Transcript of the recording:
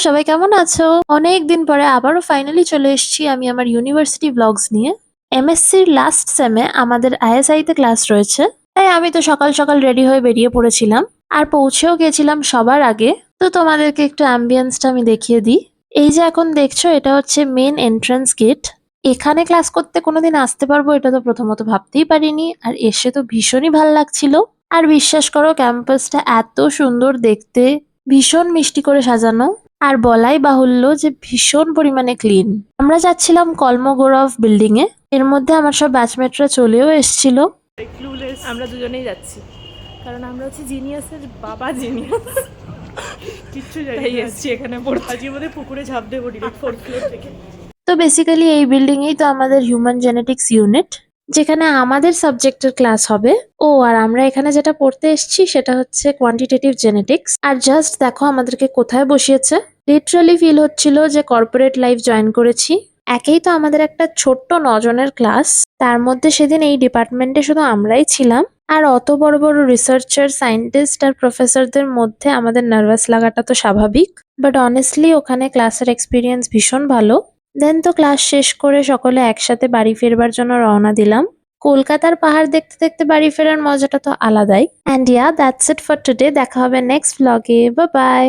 সবাই কেমন আছো? অনেক দিন পরে আবারও ফাইনালি চলে এসেছি আমি আমার ইউনিভার্সিটি ব্লগস নিয়ে। এমএসসির লাস্ট সেমে আমাদের আইএসআই তে ক্লাস রয়েছে। তাই আমি তো সকাল সকাল রেডি হয়ে বেরিয়ে পড়েছিলাম আর পৌঁছেও গেছিলাম সবার আগে। তো তোমাদেরকে একটু অ্যাম্বিয়েন্সটা আমি দেখিয়ে দিই। এই যে এখন দেখছো এটা হচ্ছে মেন এন্ট্রান্স গেট। এখানে ক্লাস করতে কোনোদিন আসতে পারবো এটা তো প্রথমত ভাবতেই পারিনি, আর এসে তো ভীষণই ভাল লাগছিল। আর বিশ্বাস করো ক্যাম্পাসটা এত সুন্দর দেখতে, ভীষণ মিষ্টি করে সাজানো, আর বলাই বাহুল্য যে ভীষণ পরিমাণে ক্লিন। আমরা যাচ্ছিলাম কলমোগোরভ বিল্ডিং এ, এর মধ্যে আমার সব ব্যাচমেটরা চলেও এসেছিল। ক্লুলেস আমরা দুজনেই যাচ্ছি, কারণ আমরা হচ্ছে জিনিয়াসের বাবা জিনিয়াস। কিচ্ছু জানি তাই না, এসছি এখানে পড়তে। আজকের মধ্যে পুকুরে ঝাঁপ দেবো ডিরেক্ট 4th ফ্লোর থেকে। তো বেসিক্যালি এই বিল্ডিং এই তো আমাদের হিউম্যান জেনেটিক্স ইউনিট, যেখানে আমাদের সাবজেক্টের ক্লাস হবে। ও আর আমরা এখানে যেটা পড়তে এসেছি সেটা হচ্ছে কোয়ান্টিটেটিভ জেনেটিক্স। আর জাস্ট দেখো আমাদেরকে কোথায় বসিয়েছে, লিটারালি ফিল হচ্ছিল যে কর্পোরেট লাইফ জয়েন করেছি। একেই তো আমাদের একটা ছোট্ট 9 জনের ক্লাস, তার মধ্যে সেদিন এই ডিপার্টমেন্টে শুধু আমরাই ছিলাম। আর অত বড় বড় রিসার্চার, সায়েন্টিস্ট আর প্রফেসরদের মধ্যে আমাদের নার্ভাস লাগাটা তো স্বাভাবিক, বাট অনেস্টলি ওখানে ক্লাসের এক্সপিরিয়েন্স ভীষণ ভালো। দেন তো ক্লাস শেষ করে সকলে একসাথে বাড়ি ফেরবার জন্য রওনা দিলাম। কলকাতার পাহাড় দেখতে দেখতে বাড়ি ফেরার মজাটা তো আলাদাই। And yeah, that's it for today. দেখা হবে নেক্সট ব্লগে। Bye bye.